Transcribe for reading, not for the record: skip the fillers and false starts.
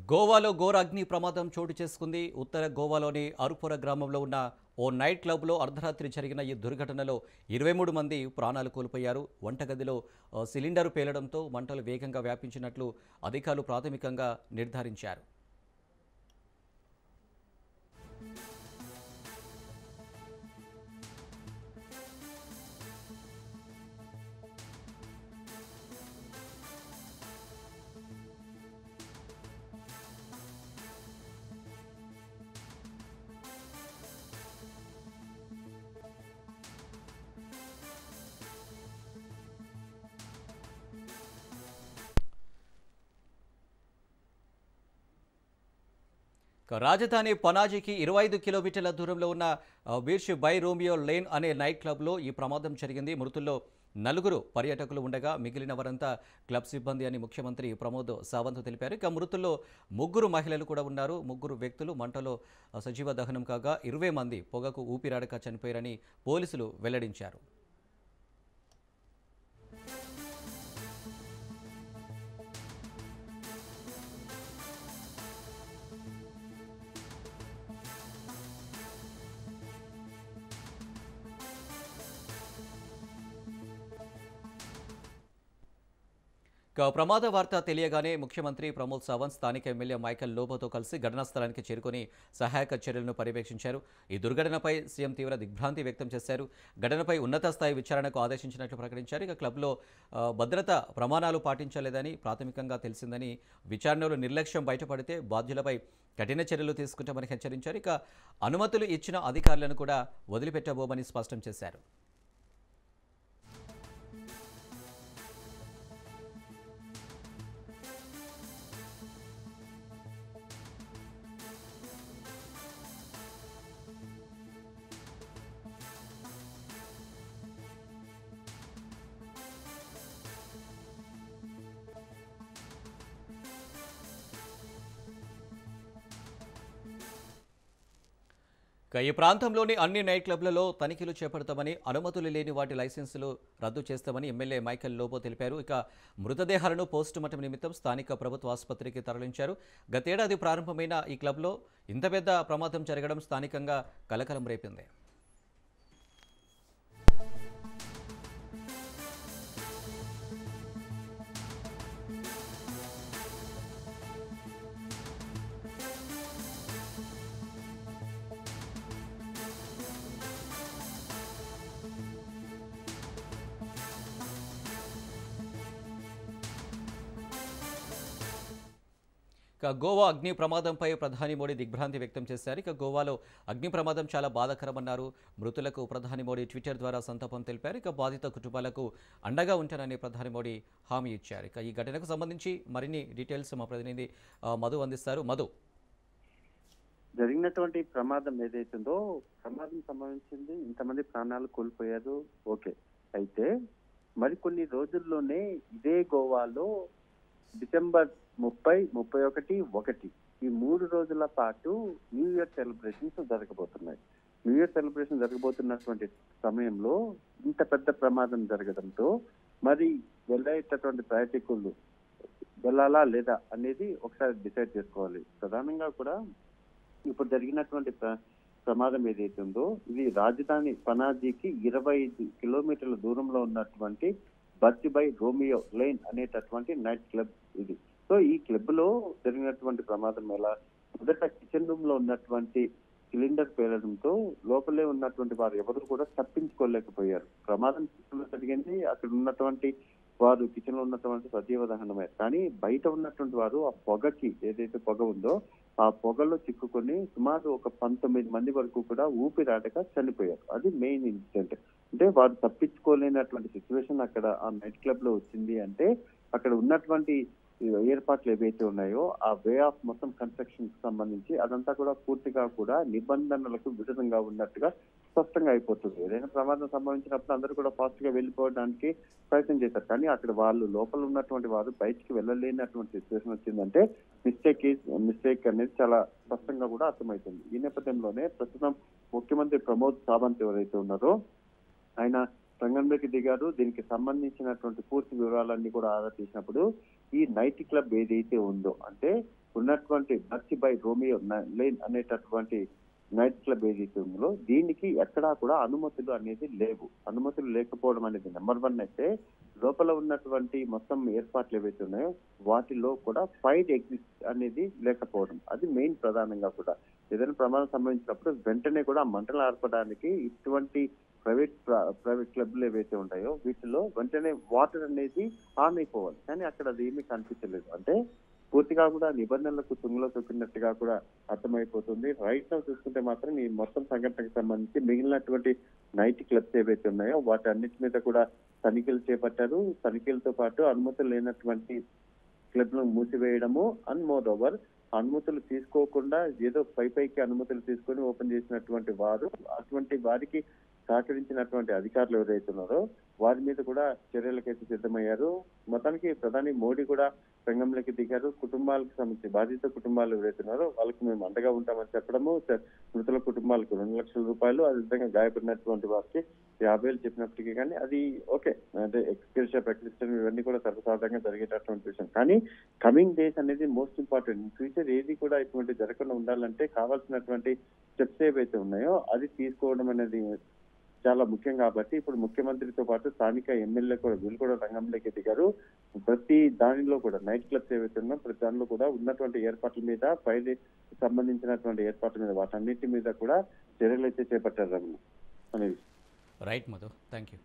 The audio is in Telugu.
గోవాలో ఘోర అగ్ని ప్రమాదం చోటు చేసుకుంది. ఉత్తర గోవాలోని అరుపుర గ్రామంలో ఉన్న ఓ నైట్ క్లబ్లో అర్ధరాత్రి జరిగిన ఈ దుర్ఘటనలో 23 మంది ప్రాణాలు కోల్పోయారు. వంటగదిలో సిలిండర్ పేలడంతో మంటలు వేగంగా వ్యాపించినట్లు అధికారులు ప్రాథమికంగా నిర్ధారించారు. రాజధాని పనాజీకి 25 కిలోమీటర్ల దూరంలో ఉన్న బీర్ష్ బై రోమియో లేన్ అనే నైట్ క్లబ్లో ఈ ప్రమాదం జరిగింది. మృతుల్లో 4 పర్యాటకులు ఉండగా మిగిలిన వారంతా క్లబ్ సిబ్బంది అని ముఖ్యమంత్రి ప్రమోద్ సావంత్ తెలిపారు. ఇక మృతుల్లో 3 మహిళలు కూడా ఉన్నారు. 3 వ్యక్తులు మంటలో సజీవ దహనం కాగా 20 మంది పొగకు ఊపిరాడక చనిపోయారని పోలీసులు వెల్లడించారు. ప్రమాద వార్త తెలియగానే ముఖ్యమంత్రి ప్రమోద్ సావంత్ స్థానిక ఎమ్మెల్యే మైకేల్ లోబోతో కలిసి ఘటనా స్థలానికి చేరుకుని సహాయక చర్యలను పర్యవేక్షించారు. ఈ దుర్ఘటనపై సీఎం తీవ్ర దిగ్భ్రాంతి వ్యక్తం చేశారు. ఘటనపై ఉన్నత స్థాయి విచారణకు ఆదేశించినట్లు ప్రకటించారు. ఇక క్లబ్లో భద్రతా ప్రమాణాలు పాటించలేదని ప్రాథమికంగా తెలిసిందని, విచారణలో నిర్లక్ష్యం బయటపడితే బాధ్యులపై కఠిన చర్యలు తీసుకుంటామని హెచ్చరించారు. ఇక అనుమతులు ఇచ్చిన అధికారులను కూడా వదిలిపెట్టబోమని స్పష్టం చేశారు. ఈ ప్రాంతంలోని అన్ని నైట్ క్లబ్లలో తనిఖీలు చేపడతామని, అనుమతులు లేని వాటి లైసెన్సులు రద్దు చేస్తామని ఎమ్మెల్యే మైకేల్ లోబో తెలిపారు. ఇక మృతదేహాలను పోస్టుమార్టం నిమిత్తం స్థానిక ప్రభుత్వ ఆసుపత్రికి తరలించారు. గతేడాది ప్రారంభమైన ఈ క్లబ్లో ఇంత పెద్ద ప్రమాదం జరగడం స్థానికంగా కలకలం రేపింది. గోవా అగ్ని ప్రమాదంపై ప్రధాని మోడీ దిగ్భ్రాంతి వ్యక్తం చేశారు. ఇక గోవాలో అగ్ని ప్రమాదం చాలా బాధాకరమన్నారు. మృతులకు ప్రధాని మోడీ ట్విట్టర్ ద్వారా సంతాపం తెలిపారు. ఇక బాధిత కుటుంబాలకు అండగా ఉంటానని ప్రధాని మోడీ హామీ ఇచ్చారు. ఇక ఈ ఘటనకు సంబంధించి మరిన్ని డీటెయిల్స్ మా ప్రతినిధి మధు అందిస్తారు. మధు, జరిగినటువంటి ప్రమాదం ఏదైతుందో ప్రమాదం సంభవించింది, ఇంతమంది ప్రాణాలు కోల్పోయారు. ఓకే, అయితే మరికొన్ని రోజుల్లోనే ఇదే గోవాలో డిసెంబర్ 30, 31, 1 ఈ 3 రోజుల పాటు న్యూ ఇయర్ సెలబ్రేషన్స్ జరగబోతున్నాయి. న్యూ ఇయర్ సెలబ్రేషన్ జరగబోతున్నటువంటి సమయంలో ఇంత పెద్ద ప్రమాదం జరగడంతో మరి వెళ్ళేటటువంటి ప్రయాణికులు వెళ్ళాలా లేదా అనేది ఒకసారి డిసైడ్ చేసుకోవాలి. ప్రధానంగా కూడా ఇప్పుడు జరిగినటువంటి ప్రమాదం ఏదైతే ఉందో ఇది రాజధాని పనాజీకి 25 కిలోమీటర్ల దూరంలో ఉన్నటువంటి బర్చ్ బై రోమియో లేన్ అనేటటువంటి నైట్ క్లబ్ ఇది. సో ఈ క్లబ్ లో జరిగినటువంటి ప్రమాదం ఎలా, మొదట కిచెన్ రూమ్ లో ఉన్నటువంటి సిలిండర్ పేలడంతో లోపలే ఉన్నటువంటి వారు ఎవరు కూడా తప్పించుకోలేకపోయారు. ప్రమాదం జరిగింది, అక్కడ ఉన్నటువంటి వారు కిచెన్ లో ఉన్నటువంటి సజీవ దహనమే. కానీ బయట ఉన్నటువంటి వారు ఆ పొగకి, ఏదైతే పొగ ఉందో ఆ పొగలో చిక్కుకొని సుమారు ఒక 19 మంది వరకు కూడా ఊపిరాడక చనిపోయారు. అది మెయిన్ ఇన్సిడెంట్. అంటే వారు తప్పించుకోలేనటువంటి సిచ్యువేషన్ అక్కడ ఆ నైట్ క్లబ్ లో వచ్చింది. అంటే అక్కడ ఉన్నటువంటి ఏర్పాట్లు ఏవైతే ఉన్నాయో ఆ వే ఆఫ్ మొత్తం కన్స్ట్రక్షన్ కి సంబంధించి అదంతా కూడా పూర్తిగా కూడా నిబంధనలకు విరుద్ధంగా ఉన్నట్టుగా స్పష్టంగా అయిపోతుంది. ఏదైనా ప్రమాదం సంభవించినప్పుడు అందరూ కూడా ఫాస్ట్ గా వెళ్ళిపోవడానికి ప్రయత్నం చేశారు. కానీ అక్కడ వాళ్ళు లోపల ఉన్నటువంటి వారు బయటికి వెళ్ళలేనటువంటి సిచ్యువేషన్ వచ్చిందంటే మిస్టేక్ అనేది చాలా స్పష్టంగా కూడా అర్థమవుతుంది. ఈ నేపథ్యంలోనే ప్రస్తుతం ముఖ్యమంత్రి ప్రమోద్ సావంత్ ఎవరైతే ఉన్నారో ఆయన రంగంలోకి దిగారు. దీనికి సంబంధించినటువంటి పూర్తి వివరాలన్నీ కూడా ఆరా తీసినప్పుడు ఈ నైట్ క్లబ్ ఏదైతే ఉందో, అంటే ఉన్నటువంటి బర్చి బై రోమియో లేన్ అనేటటువంటి నైట్ క్లబ్ ఏదైతే ఉందో దీనికి ఎక్కడా కూడా అనుమతులు అనేది లేవు. అనుమతులు లేకపోవడం అనేది నెంబర్ 1 అయితే, లోపల ఉన్నటువంటి మొత్తం ఏర్పాట్లు ఏవైతే ఉన్నాయో వాటిలో కూడా ఫైర్ ఎగ్జిట్ అనేది లేకపోవడం, అది మెయిన్ ప్రధానంగా కూడా. ఏదైనా ప్రమాదం సంభవించినప్పుడు వెంటనే కూడా మంటలు ఆర్పడానికి ఇటువంటి ప్రైవేట్ క్లబ్లు ఏవైతే ఉంటాయో వీటిలో వెంటనే వాటర్ అనేది ఆన్ అయిపోవాలి. కానీ అక్కడ అది ఏమీ కనిపించలేదు. అంటే పూర్తిగా కూడా నిబంధనలకు తుంగలో తొక్కినట్టుగా కూడా అర్థమైపోతుంది. రైట్ నౌ చూసుకుంటే మాత్రం ఈ మొత్తం సంఘటనకు సంబంధించి మిగిలినటువంటి నైట్ క్లబ్స్ ఏవైతే ఉన్నాయో వాటి అన్నిటి మీద కూడా తనిఖీలు చేపట్టారు. తనిఖీలతో పాటు అనుమతులు లేనటువంటి క్లబ్లను మూసివేయడము, అండ్ మోర్ ఓవర్ అనుమతులు తీసుకోకుండా ఏదో పైకి అనుమతులు తీసుకొని ఓపెన్ చేసినటువంటి వారు, అటువంటి వారికి సహకరించినటువంటి అధికారులు ఎవరైతే ఉన్నారో వారి మీద కూడా చర్యలకైతే సిద్ధమయ్యారు. మొత్తానికి ప్రధాని మోడీ కూడా రంగంలోకి దిగారు. కుటుంబాలకు సంబంధించి బాధిత కుటుంబాలు ఎవరైతే ఉన్నారో వాళ్ళకి మేము అండగా ఉంటామని చెప్పడము, మృతుల కుటుంబాలకు 2 లక్షల రూపాయలు, అదేవిధంగా గాయపడినటువంటి వారికి 50,000 చెప్పినప్పటికీ కానీ అది ఓకే, అంటే ఎక్స్గ్రేషియా ప్రకటించడం ఇవన్నీ కూడా సర్వసాధారణంగా జరిగేటటువంటి విషయం. కానీ కమింగ్ డేస్ అనేది మోస్ట్ ఇంపార్టెంట్. ఫ్యూచర్ ఏది కూడా ఇటువంటి జరగకుండా ఉండాలంటే కావాల్సినటువంటి స్టెప్స్ ఏవైతే ఉన్నాయో అది తీసుకోవడం అనేది చాలా ముఖ్యం. కాబట్టి ఇప్పుడు ముఖ్యమంత్రితో పాటు స్థానిక ఎమ్మెల్యే కూడా వీళ్ళు కూడా రంగంలోకి దిగారు. ప్రతి దానిలో కూడా నైట్ క్లబ్స్ ఏవైతే ఉన్నాయో ప్రతి దానిలో కూడా ఉన్నటువంటి ఏర్పాట్ల మీద, ఫైర్ సంబంధించినటువంటి ఏర్పాట్ల మీద, వాటన్నిటి మీద కూడా చర్యలు అయితే చేపట్టారు అనేది. Right Madhu, thank you.